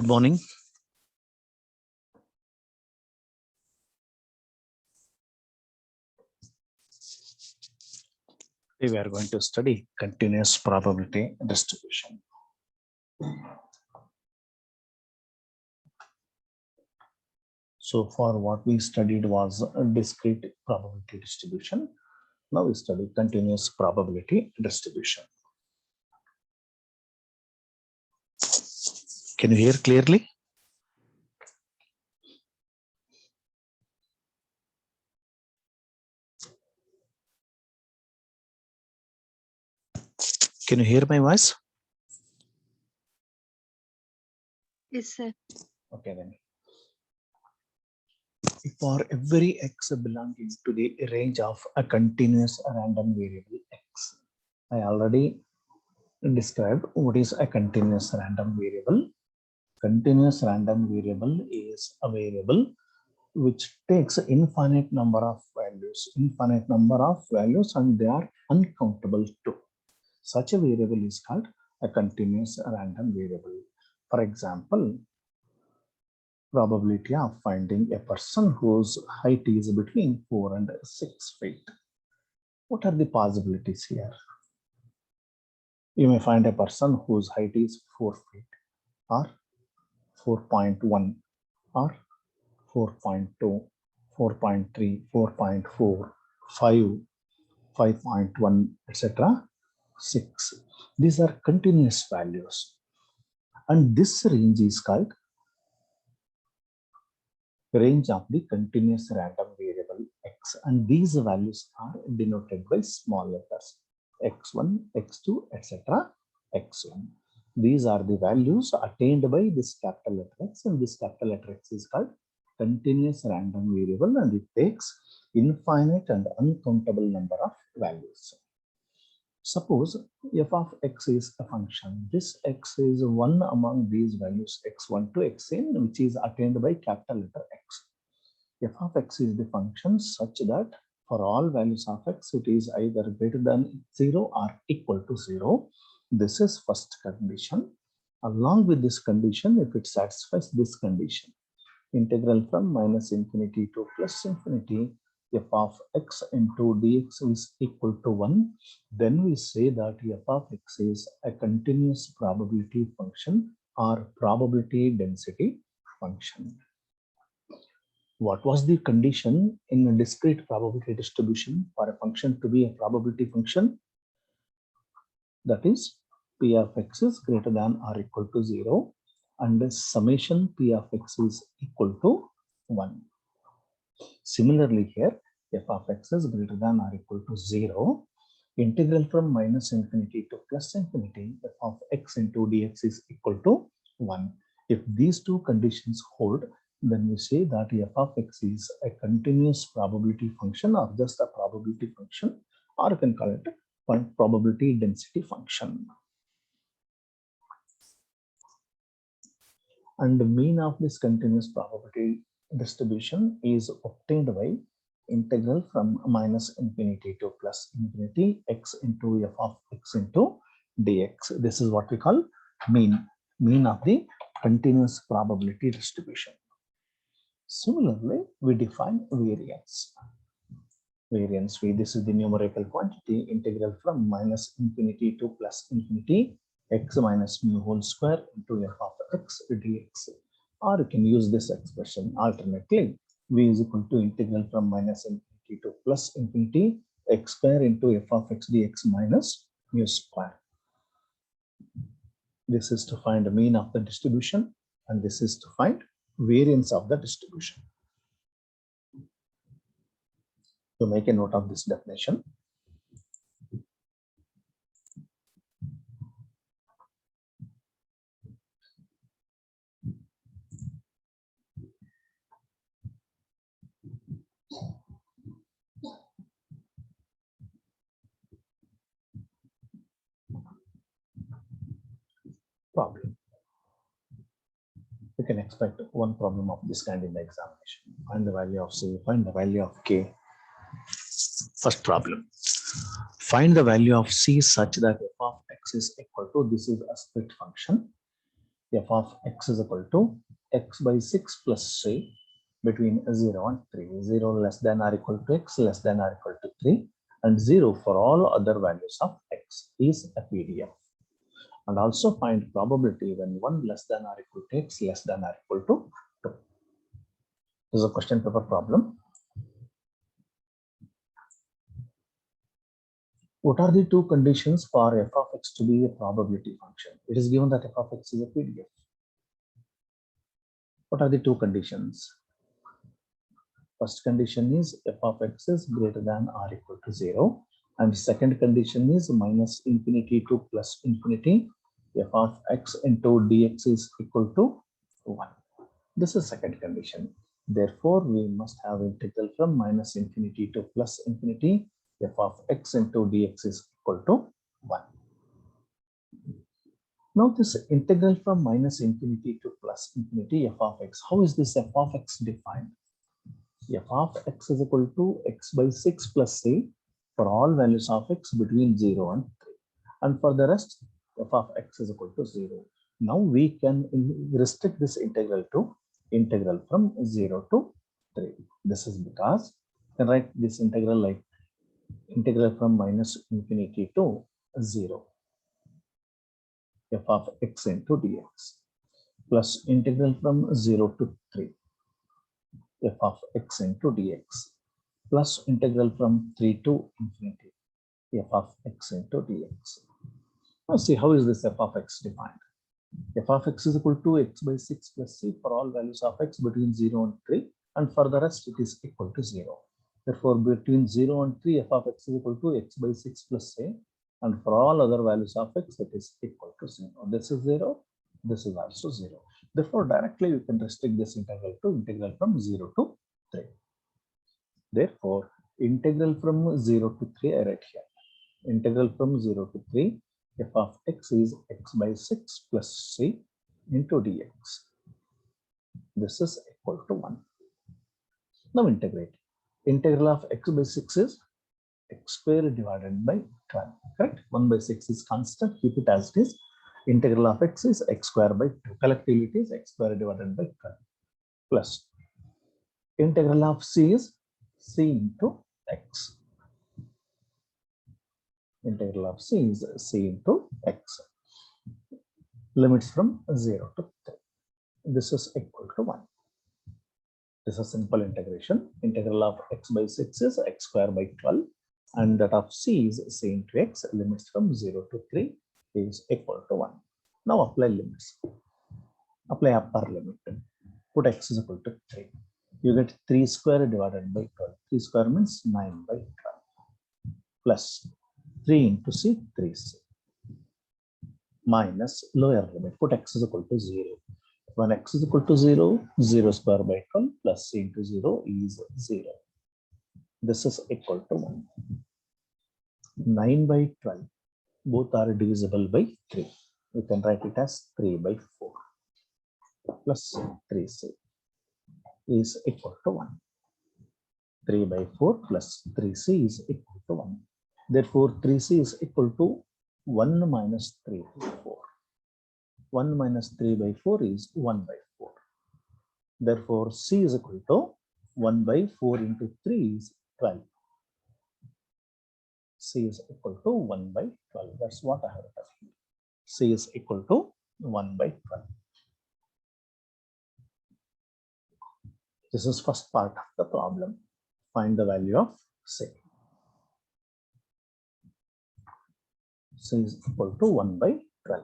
Good morning. Today we are going to study continuous probability distribution. So far what we studied was a discrete probability distribution. Now we study continuous probability distribution. Can you hear clearly? Can you hear my voice? Yes, sir. Okay then. For every x belonging to the range of a continuous random variable x, I already described what is a continuous random variable. Continuous random variable is a variable which takes infinite number of values, and they are uncountable too. Such a variable is called a continuous random variable. For example, probability of finding a person whose height is between 4 and 6 feet. What are the possibilities here? You may find a person whose height is 4 feet or 4.1 or 4.2, 4.3, 4.4, 5, 5.1, etc. 6. These are continuous values. And this range is called range of the continuous random variable x. And these values are denoted by small letters x1, x2, etc. x1. These are the values attained by this capital letter X, and this capital letter X is called continuous random variable, and it takes infinite and uncountable number of values. Suppose f of x is a function. This x is one among these values x1 to xn, which is attained by capital letter X. F of x is the function such that for all values of x, it is either greater than 0 or equal to 0. This is first condition. Along with this condition, if it satisfies this condition, integral from minus infinity to plus infinity, f of x into dx is equal to 1, then we say that f of x is a continuous probability function or probability density function. What was the condition in a discrete probability distribution for a function to be a probability function? That is, p of x is greater than or equal to 0, and the summation p of x is equal to 1. Similarly here, f of x is greater than or equal to 0. Integral from minus infinity to plus infinity, f of x into dx is equal to 1. If these two conditions hold, then we say that f of x is a continuous probability function or just a probability function, or you can call it a probability density function. And the mean of this continuous probability distribution is obtained by integral from minus infinity to plus infinity x into f of x into dx. This is what we call mean of the continuous probability distribution. Similarly, we define variance. This is the numerical quantity integral from minus infinity to plus infinity x minus mu whole square into f of x dx. Or you can use this expression alternately. V is equal to integral from minus infinity to plus infinity x square into f of x dx minus mu square. This is to find the mean of the distribution, and this is to find variance of the distribution. To make a note of this definition. Problem. You can expect one problem of this kind in the examination. Find the value of C, find the value of K. First problem. Find the value of C such that f of x is equal to, this is a split function. f of x is equal to x by 6 plus c between 0 and 3. 0 less than or equal to x, less than or equal to 3, and 0 for all other values of x is a PDF. And also find probability when 1 less than or equal to x, less than or equal to 2. This is a question paper problem. What are the two conditions for f of x to be a probability function? It is given that f of x is a PDF. What are the two conditions? First condition is f of x is greater than or equal to 0. And second condition is minus infinity to plus infinity. F of x into dx is equal to 1. This is second condition. Therefore, we must have integral from minus infinity to plus infinity. F of x into dx is equal to 1. Now this integral from minus infinity to plus infinity f of x, how is this f of x defined? F of x is equal to x by 6 plus c for all values of x between 0 and 3. And for the rest, f of x is equal to 0. Now we can restrict this integral to integral from 0 to 3. This is because you can write this integral like integral from minus infinity to 0 f of x into dx plus integral from 0 to 3 f of x into dx plus integral from 3 to infinity f of x into dx. Now see, how is this f of x defined? F of x is equal to x by 6 plus c for all values of x between 0 and 3, and for the rest it is equal to 0. Therefore, between 0 and 3, f of x is equal to x by 6 plus c, and for all other values of x, it is equal to 0. This is 0, this is also 0. Therefore, directly we can restrict this integral to integral from 0 to 3. Therefore, integral from 0 to 3 I write here. Integral from 0 to 3, f of x is x by 6 plus c into dx. This is equal to 1. Now integrate. Integral of x by 6 is x square divided by 12. Correct? 1 by 6 is constant. Keep it as it is. Integral of x is x square by 2. Collectively it is x square divided by 12. Plus integral of c is c into x. Integral of c is c into x. Limits from 0 to 3. This is equal to 1. This is simple integration. Integral of x by 6 is x square by 12, and that of c is c into x. Limits from 0 to 3 is equal to 1. Now apply limits. Apply upper limit. Put x is equal to 3. You get 3 square divided by 12. 3 square means 9 by 12. Plus 3 into c, 3c. Minus lower limit. Put x is equal to 0. When x is equal to 0, 0 square by 12 plus c into 0 is 0. This is equal to 1. 9 by 12. Both are divisible by 3. We can write it as 3 by 4 plus 3c is equal to 1. 3 by 4 plus 3c is equal to 1. Therefore, 3c is equal to 1 minus 3 by 4. 1 minus 3 by 4 is 1 by 4. Therefore, c is equal to 1 by 4 into 3 is 12. C is equal to 1 by 12. That's what I have written. C is equal to 1 by 12. This is first part of the problem. Find the value of C. C is equal to 1 by 12.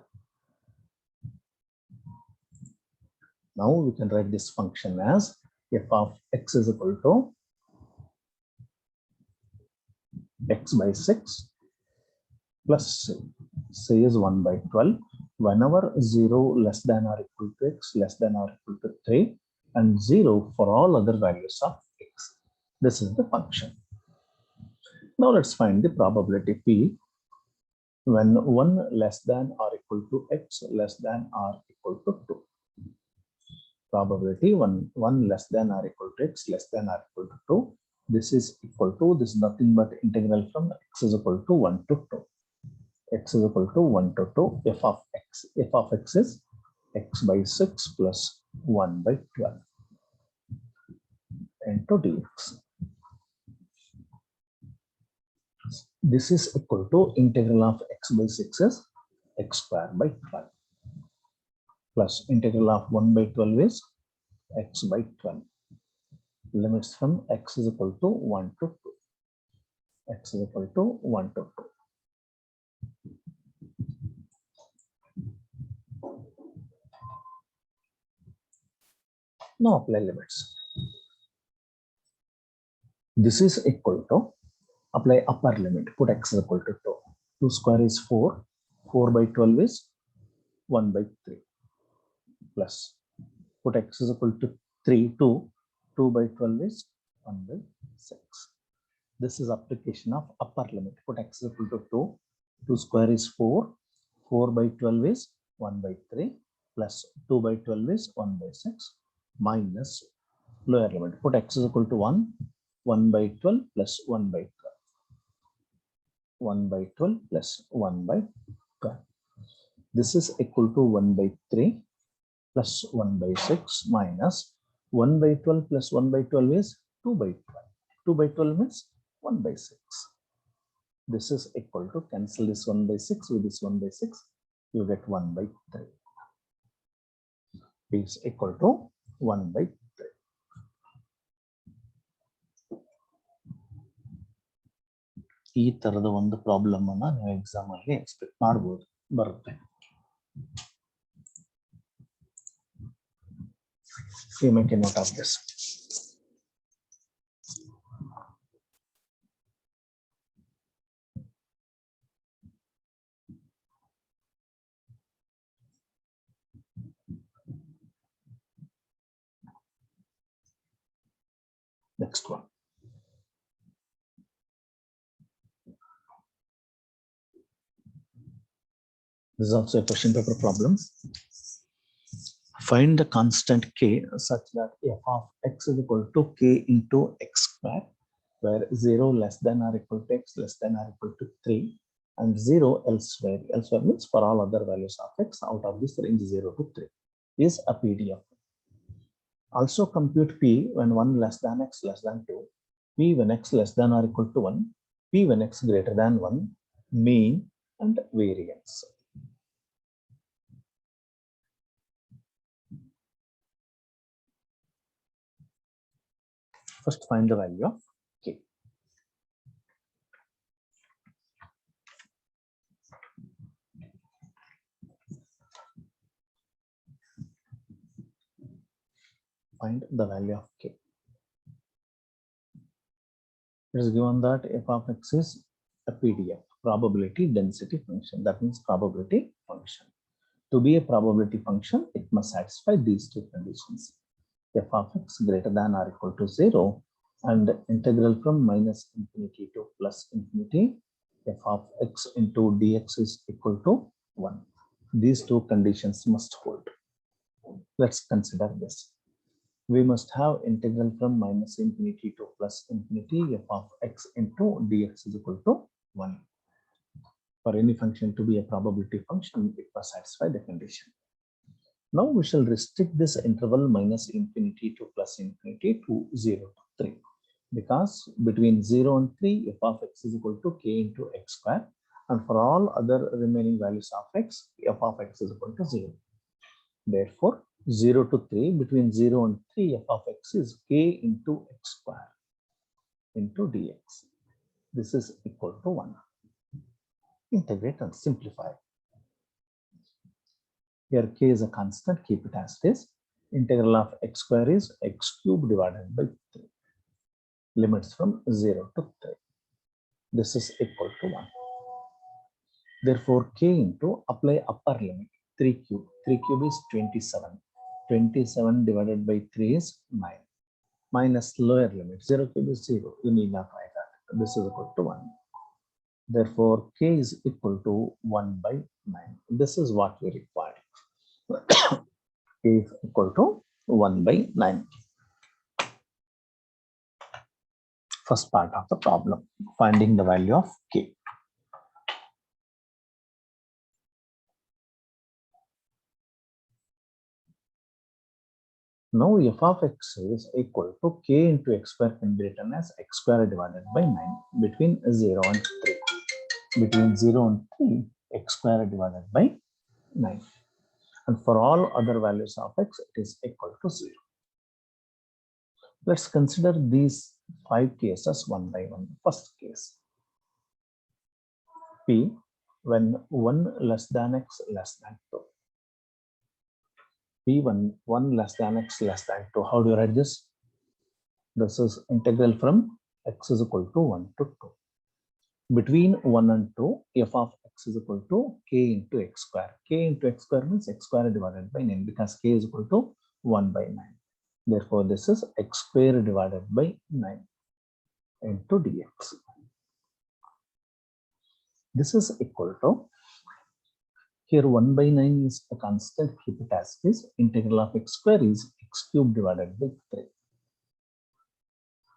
Now we can write this function as f of x is equal to x by 6 plus c. C is 1 by 12. Whenever 0 less than or equal to x, less than or equal to 3, and 0 for all other values of x. This is the function. Now let's find the probability P when 1 less than or equal to x, less than or equal to 2. Probability 1 less than or equal to x, less than or equal to 2. This is equal to, this is nothing but integral from x is equal to 1 to 2. X is equal to 1 to 2 f of x. F of x is x by 6 plus 1 by 12 into dx. This is equal to integral of x by 6 is x square by 12 plus integral of 1 by 12 is x by 12. Limits from x is equal to 1 to 2. X is equal to 1 to 2. Now apply limits. This is equal to, apply upper limit, put x is equal to 2. 2 square is 4. 4 by 12 is 1 by 3. Plus, put x is equal to 3, 2. 2 by 12 is 1 by 6. This is application of upper limit. Put x is equal to 2. 2 square is 4. 4 by 12 is 1 by 3. Plus 2 by 12 is 1 by 6. Minus lower limit. Put x is equal to 1. 1 by 12 plus 1 by 12. 1 by 12 plus 1 by 12. This is equal to 1 by 3 plus 1 by 6 minus 1 by 12 plus 1 by 12 is 2 by 12. 2 by 12 means 1 by 6. This is equal to, cancel this 1 by 6 with this 1 by 6. You get 1 by 3. Is equal to 1 by 3. ಈ ತರದ ಒಂದು problem ಅನ್ನ ನೀವು exam ಅಲ್ಲಿ expect ಮಾಡಬಹುದು, ಬರುತ್ತೆ. You make a note of this. Next one. This is also a question paper problem. Find the constant k such that f of x is equal to k into x square, where 0 less than or equal to x less than or equal to 3 and 0 elsewhere. Elsewhere means for all other values of x out of this range 0 to 3 is a PDF. Also compute p when 1 less than x less than 2, p when x less than or equal to 1, p when x greater than 1, mean and variance. First find the value of k. Find the value of k. It is given that f of x is a PDF, probability density function. That means probability function. To be a probability function, it must satisfy these two conditions. F of x greater than or equal to 0 and integral from minus infinity to plus infinity, f of x into dx is equal to 1. These two conditions must hold. Let's consider this. We must have integral from minus infinity to plus infinity, f of x into dx is equal to 1. For any function to be a probability function, it must satisfy the condition. Now we shall restrict this interval minus infinity to plus infinity to 0 to 3, because between 0 and 3, f of x is equal to k into x square, and for all other remaining values of x, f of x is equal to 0. Therefore, 0 to 3, between 0 and 3, f of x is k into x square into dx. This is equal to 1. Integrate and simplify. Here k is a constant, keep it as it is. Integral of x square is x cube divided by 3. Limits from 0 to 3. This is equal to 1. Therefore, k into, apply upper limit, 3 cube. 3 cube is 27. 27 divided by 3 is 9. Minus lower limit, 0 cube is 0. You need not write that. This is equal to 1. Therefore, k is equal to 1 by 9. This is what we require. K is equal to 1 by 9. First part of the problem, finding the value of k. Now f of x is equal to k into x square can be written as x square divided by 9 between 0 and 3. Between 0 and 3, x square divided by 9. And for all other values of x, it is equal to 0. Let's consider these 5 cases one by one. First case, P when 1 less than x less than 2. P1 1 less than x less than 2. How do you write this? This is integral from x is equal to 1 to 2. Between 1 and 2, f of x is equal to k into x square. K into x square means x square divided by 9 because k is equal to 1 by 9. Therefore, this is x square divided by 9 into dx. This is equal to, here 1 by 9 is a constant, keep it as is. Integral of x square is x cube divided by 3.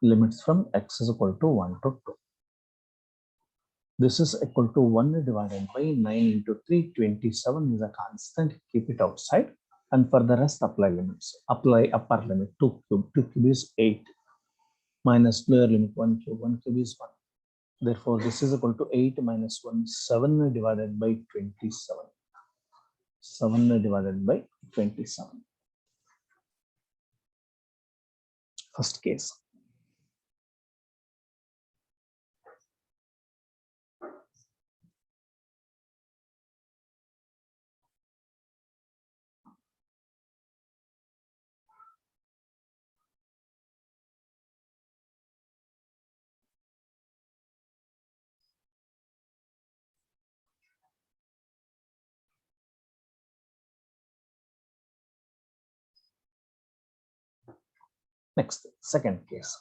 Limits from x is equal to 1 to 2. This is equal to 1 divided by 9 into 3, 27 is a constant, keep it outside. And for the rest, apply limits. Apply upper limit 2 cube is 8, minus lower limit 1 cube is 1. Therefore, this is equal to 8 minus 1, 7 divided by 27. 7 divided by 27. First case. Next, second case.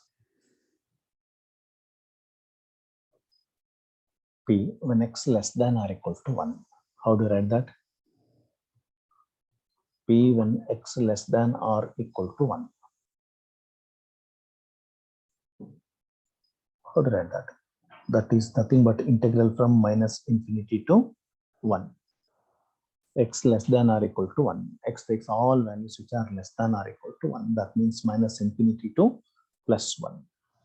P when x less than or equal to 1. How do you write that? P when x less than or equal to 1. How to write that? That is nothing but integral from minus infinity to 1. X less than or equal to 1. X takes all values which are less than or equal to 1. That means minus infinity to plus 1.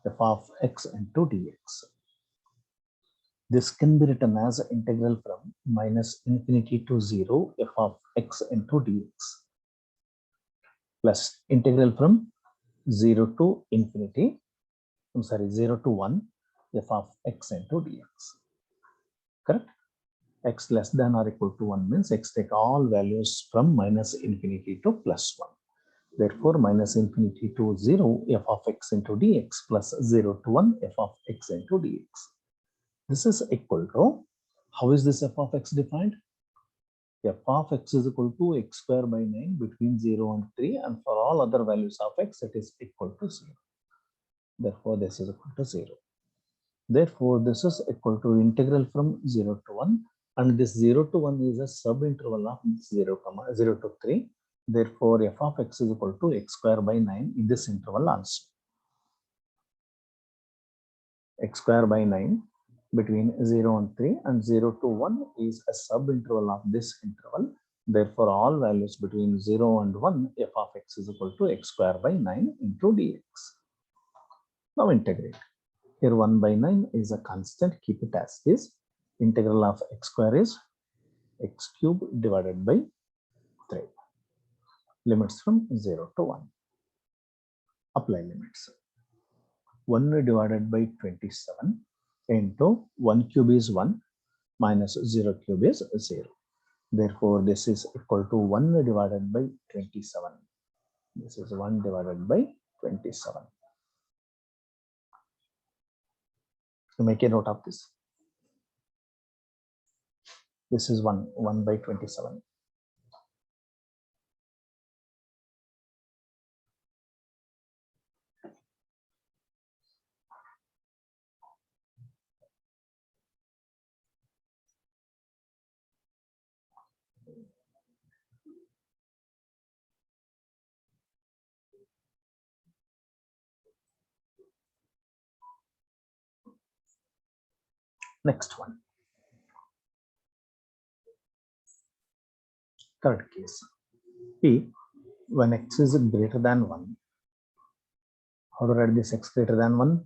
F of x into dx. This can be written as integral from minus infinity to 0 f of x into dx plus integral from 0 to infinity, 0 to 1 f of x into dx. Correct? X less than or equal to 1 means x take all values from minus infinity to plus 1. Therefore, minus infinity to 0 f of x into dx plus 0 to 1 f of x into dx. This is equal to, how is this f of x defined? F of x is equal to x square by 9 between 0 and 3, and for all other values of x, it is equal to 0. Therefore, this is equal to 0. Therefore, this is equal to integral from 0 to 1, and this 0 to 1 is a subinterval of 0, 0 to 3. Therefore, f of x is equal to x square by 9 in this interval also. X square by 9 between 0 and 3, and 0 to 1 is a subinterval of this interval. Therefore, all values between 0 and 1, f of x is equal to x square by 9 into dx. Now integrate. Here 1 by 9 is a constant, keep it as is. Integral of x square is x cube divided by 3. Limits from 0 to 1. Apply limits. 1 divided by 27 into 1 cube is 1 minus 0 cube is 0. Therefore, this is equal to 1 divided by 27. This is 1 divided by 27. So make a note of this. This is 1 by 27. Next one. Third case. P when x is greater than 1, how to write this x greater than 1?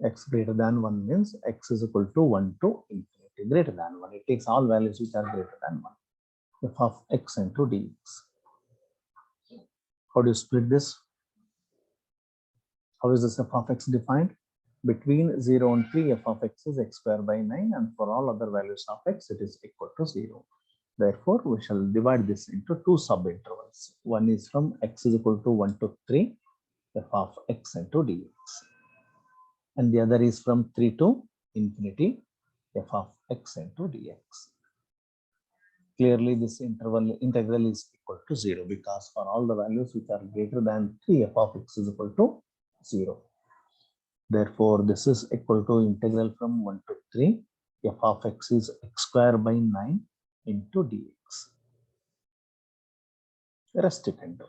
X greater than 1 means x is equal to 1 to infinity. Greater than 1, it takes all values which are greater than 1. F of x into dx. How do you split this? How is this f of x defined? Between 0 and 3, f of x is x square by 9, and for all other values of x, it is equal to 0. Therefore, we shall divide this into two subintervals. One is from x is equal to 1 to 3, f of x into dx. And the other is from 3 to infinity, f of x into dx. Clearly, this integral is equal to 0 because for all the values which are greater than 3, f of x is equal to 0. Therefore, this is equal to integral from 1 to 3, f of x is x square by 9 into dx. Rest you can do.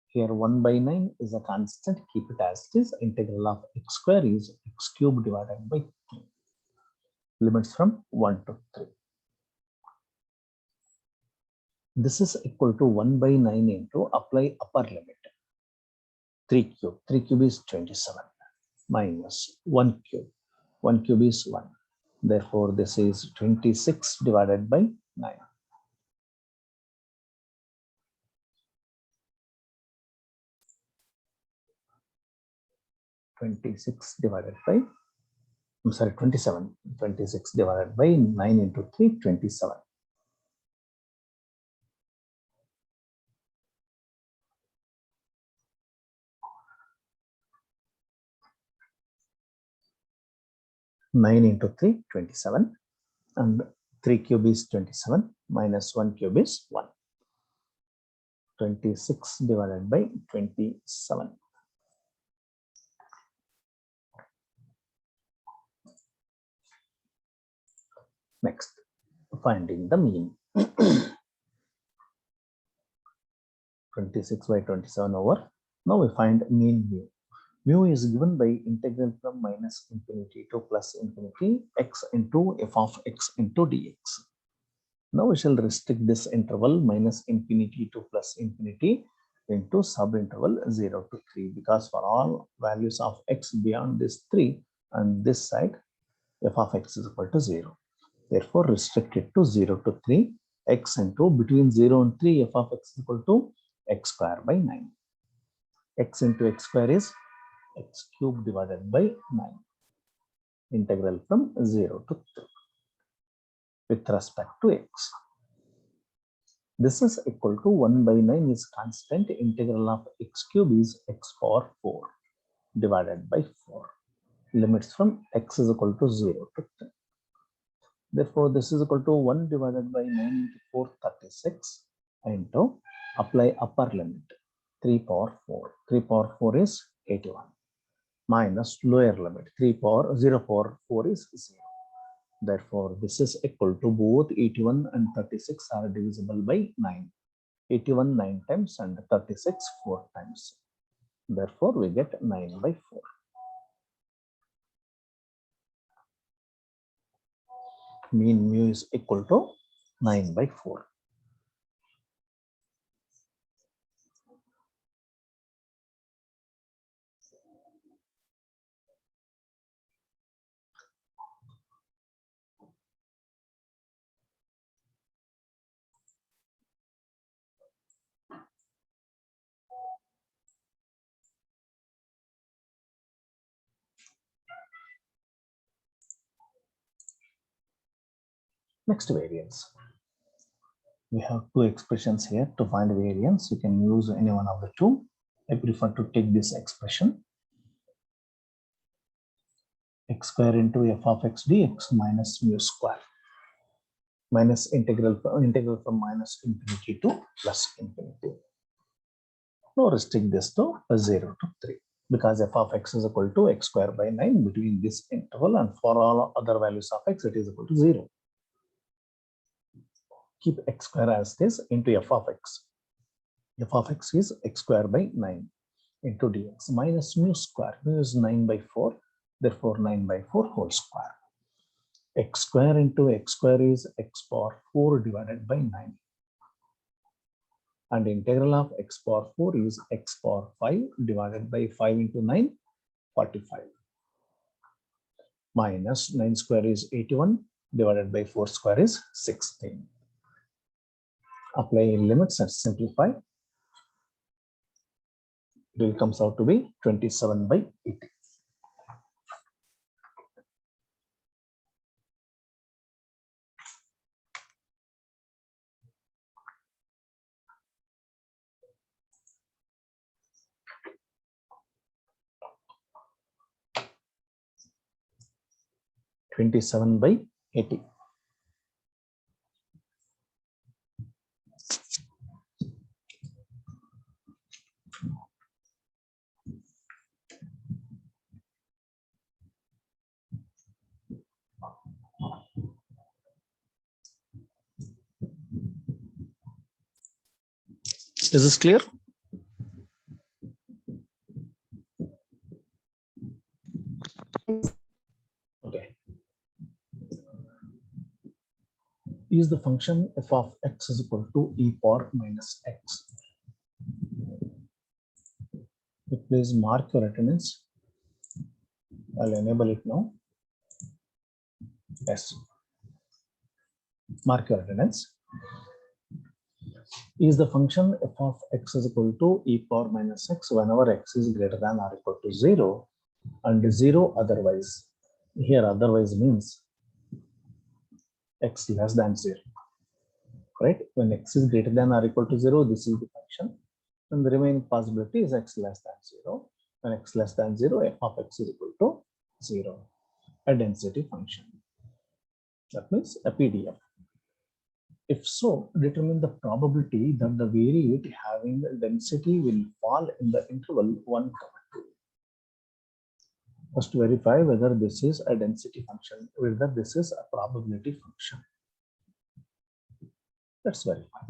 Here 1 by 9 is a constant, keep it as it is. Integral of x square is x cube divided by 3. Limits from 1 to 3. This is equal to 1 by 9 into apply upper limit. 3 cube. 3 cube is 27 minus 1 cube. 1 cube is 1. Therefore, this is 26 divided by 9. 26 divided by, 27. 26 divided by 9 into 3, 27. Nine into 3, 27. And 3 cube is 27 minus 1 cube is 1. 26 divided by 27. Next, finding the mean. 26 by 27 over. Now we find mean mu. Mu is given by integral from minus infinity to plus infinity x into f of x into dx. Now we shall restrict this interval minus infinity to plus infinity into subinterval 0 to 3 because for all values of x beyond this 3 and this side, f of x is equal to 0. Therefore, restrict it to 0 to 3, x into between 0 and 3, f of x is equal to x square by 9. X into x square is x cube divided by 9. Integral from 0 to 3 with respect to x. This is equal to 1 by 9 is constant. Integral of x cube is x power 4 divided by 4. Limits from x is equal to 0 to 3. Therefore, this is equal to 1 divided by 9 into 4, 36 into apply upper limit 3 power 4. 3 power 4 is 81 minus lower limit 3 power 0 power 4 is 0. Therefore, this is equal to both 81 and 36 are divisible by 9. 81 9 times and 36 4 times. Therefore, we get 9 by 4. Mean mu is equal to 9 by 4. Next, variance. We have two expressions here. To find variance, you can use any one of the two. I prefer to take this expression x square into f of x dx minus mu square minus integral from minus infinity to plus infinity. Now restrict this to 0 to 3 because f of x is equal to x square by 9 between this interval, and for all other values of x it is equal to 0. Keep x square as this into f of x. F of x is x square by 9 into dx minus mu square. Mu is 9 by 4. Therefore, 9 by 4 whole square. X square into x square is x power 4 divided by 9. And integral of x power 4 is x power 5 divided by 5 into 9, 45. Minus 9 square is 81 divided by 4 square is 16. Apply limits and simplify. It will comes out to be 27 by 80. by 80. Is this clear? Okay. Is the function f of x is equal to e power minus x. Please mark your attendance. I'll enable it now. Yes. Mark your attendance. Is the function f of x is equal to e power minus x whenever x is greater than or equal to 0 and 0 otherwise. Here otherwise means x less than 0. Right? When x is greater than or equal to 0, this is the function. And the remaining possibility is x less than 0. When x less than 0, f of x is equal to 0. A density function. That means a PDF. If so, determine the probability that the variate having density will fall in the interval 1, 2. First verify whether this is a density function, whether this is a probability function. Let's verify.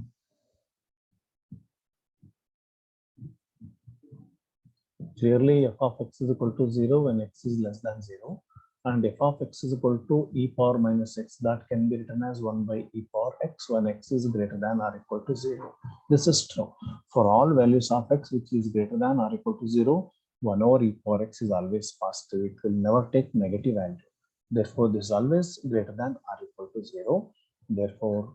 Clearly, f of x is equal to 0 when x is less than 0. And f of x is equal to e power minus x, that can be written as 1 by e power x when x is greater than or equal to 0. This is true. For all values of x which is greater than or equal to 0, 1 over e power x is always positive. It will never take negative value. Therefore, this is always greater than or equal to 0. Therefore,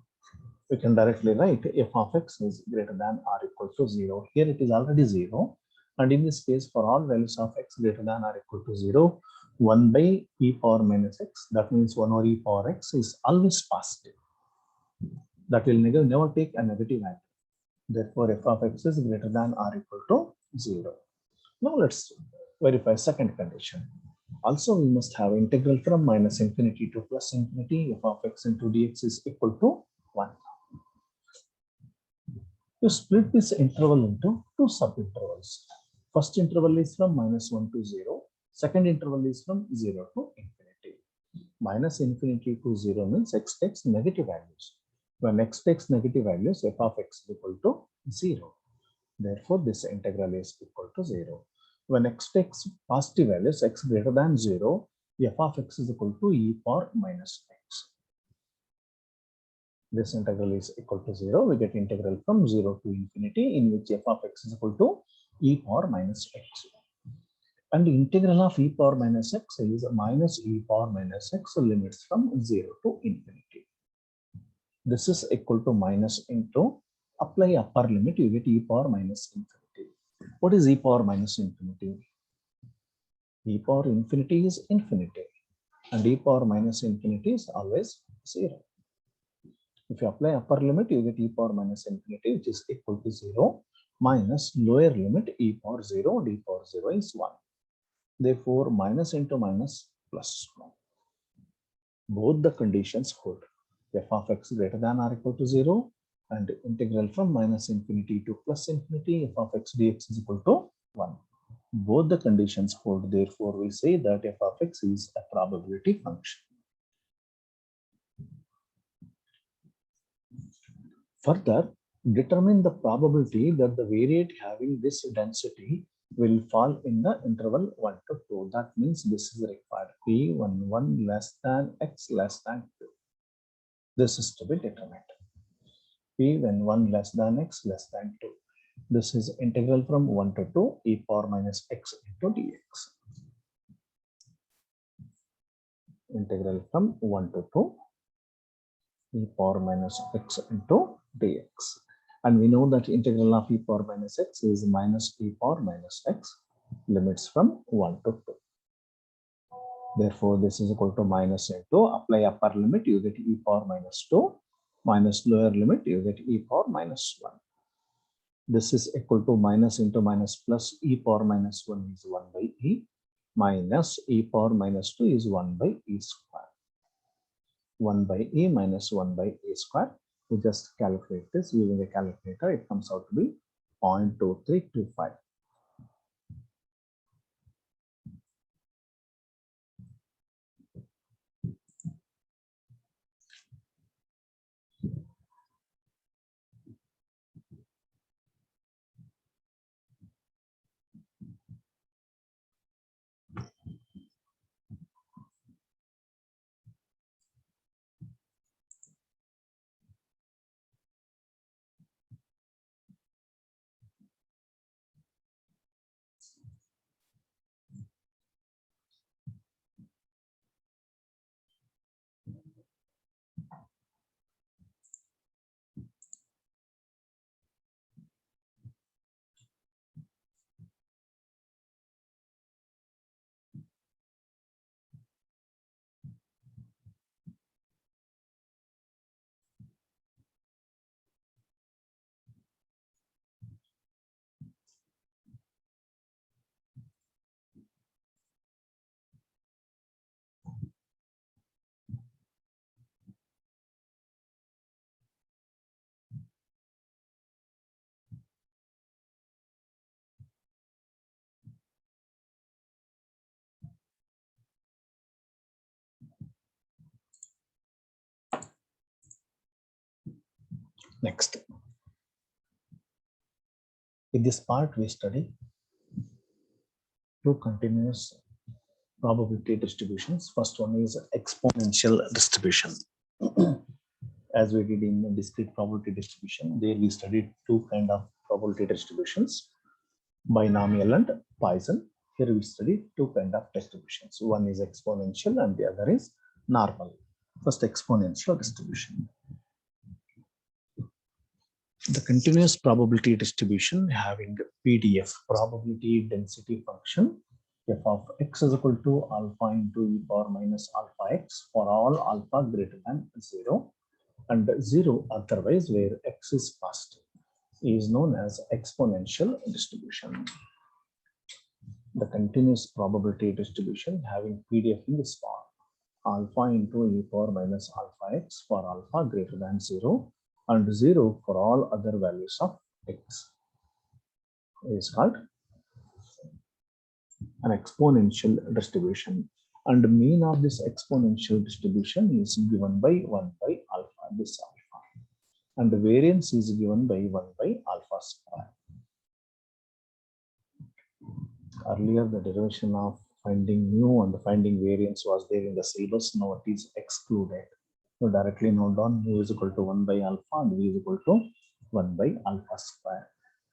we can directly write f of x is greater than or equal to 0. Here it is already 0. And in this case, for all values of x greater than or equal to 0, 1 by e power minus x, that means 1 over e power x is always positive. That will never take a negative value. Therefore, f of x is greater than or equal to 0. Now let's verify second condition. Also, we must have integral from minus infinity to plus infinity. F of x into dx is equal to 1. You split this interval into two subintervals. First interval is from minus 1 to 0. Second interval is from 0 to infinity. Minus infinity to 0 means x takes negative values. When x takes negative values, f of x is equal to 0. Therefore, this integral is equal to 0. When x takes positive values, x greater than 0, f of x is equal to e power minus x. This integral is equal to 0. We get integral from 0 to infinity, in which f of x is equal to e power minus x. And the integral of e power minus x is minus e power minus x, limits from 0 to infinity. This is equal to minus into, apply upper limit, you get e power minus infinity. What is e power minus infinity? E power infinity is infinity, and e power minus infinity is always 0. If you apply upper limit, you get e power minus infinity, which is equal to 0, minus lower limit e power 0, and e power 0 is 1. Therefore, minus into minus plus 1. Both the conditions hold. F of x greater than or equal to 0, and integral from minus infinity to plus infinity, f of x dx is equal to 1. Both the conditions hold. Therefore, we say that f of x is a probability function. Further, determine the probability that the variate having this density will fall in the interval 1 to 2. That means this is required. P11 less than x less than 2. This is to be determined. p when 1 less than x less than 2. This is integral from 1 to 2 e power minus x into dx. Integral from 1 to 2 e power minus x into dx. And we know that integral of e power minus x is minus e power minus x, limits from 1 to 2. Therefore, this is equal to minus into, apply upper limit, you get e power minus 2, minus lower limit, you get e power minus 1. This is equal to minus into minus plus e power minus 1 is 1 by e, minus e power minus 2 is 1 by e square. 1 by e minus 1 by e square. We just calculate this using a calculator. It comes out to be 0.2325. Next, in this part, we study two continuous probability distributions. First one is exponential distribution. As we did in the discrete probability distribution, there we studied two kind of probability distributions, binomial and Poisson. Here we studied two kind of distributions. One is exponential and the other is normal. First, exponential distribution. The continuous probability distribution having PDF, probability density function, f of x is equal to alpha into e power minus alpha x for all alpha greater than 0 and 0 otherwise where x is positive, is known as exponential distribution. The continuous probability distribution having PDF in this form, alpha into e power minus alpha x for alpha greater than 0 and 0 for all other values of x, is called an exponential distribution. And the mean of this exponential distribution is given by 1 by alpha, this alpha. And the variance is given by 1 by alpha square. Earlier, the derivation of finding mu and the finding variance was there in the syllabus. Now it is excluded. So directly note down mu is equal to 1 by alpha and v is equal to 1 by alpha square.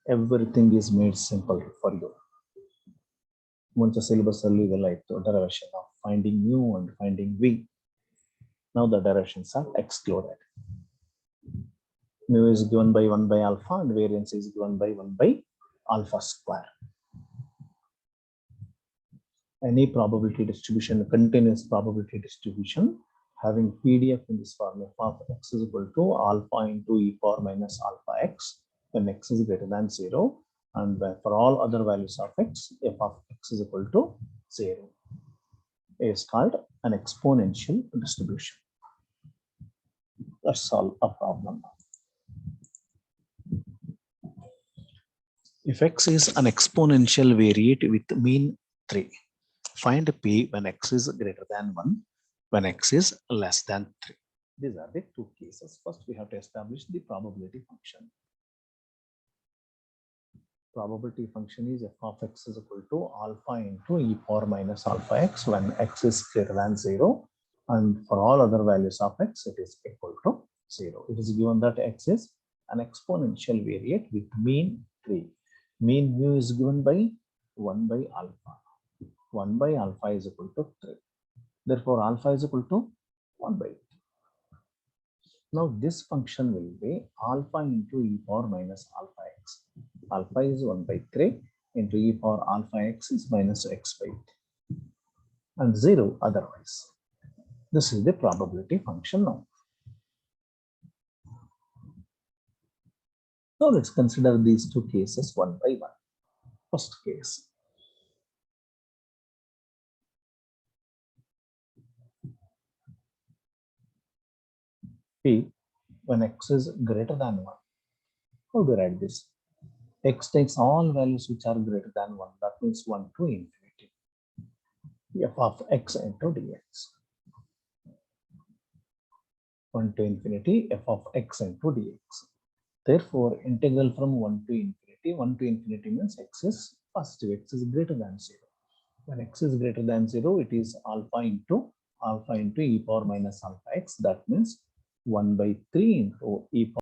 Everything is made simple for you. Once the syllabus early the derivation of finding mu and finding v. Now the derivations are excluded. Mu is given by 1 by alpha and variance is given by 1 by alpha square. Any probability distribution, continuous probability distribution having PDF in this form, f of x is equal to alpha into e power minus alpha x when x is greater than 0 and for all other values of x, f of x is equal to 0, is called an exponential distribution. Let's solve a problem. If x is an exponential variate with mean 3, find p when x is greater than 1, when x is less than 3. These are the two cases. First, we have to establish the probability function. Probability function is f of x is equal to alpha into e power minus alpha x when x is greater than 0 and for all other values of x it is equal to 0. It is given that x is an exponential variate with mean 3. Mean mu is given by 1 by alpha. 1 by alpha is equal to 3. Therefore, alpha is equal to 1 by 3. Now, this function will be alpha into e power minus alpha x. Alpha is 1 by 3 into e power alpha x is minus x by 3 and 0 otherwise. This is the probability function now. Now let's consider these two cases one by one. First case. P when x is greater than 1. How do you write this? X takes all values which are greater than 1. That means 1 to infinity. F of x into dx. 1 to infinity f of x into dx. Therefore, integral from 1 to infinity means x is positive, x is greater than 0. When x is greater than 0, it is alpha into e power minus alpha x. That means 1 by 3 into e power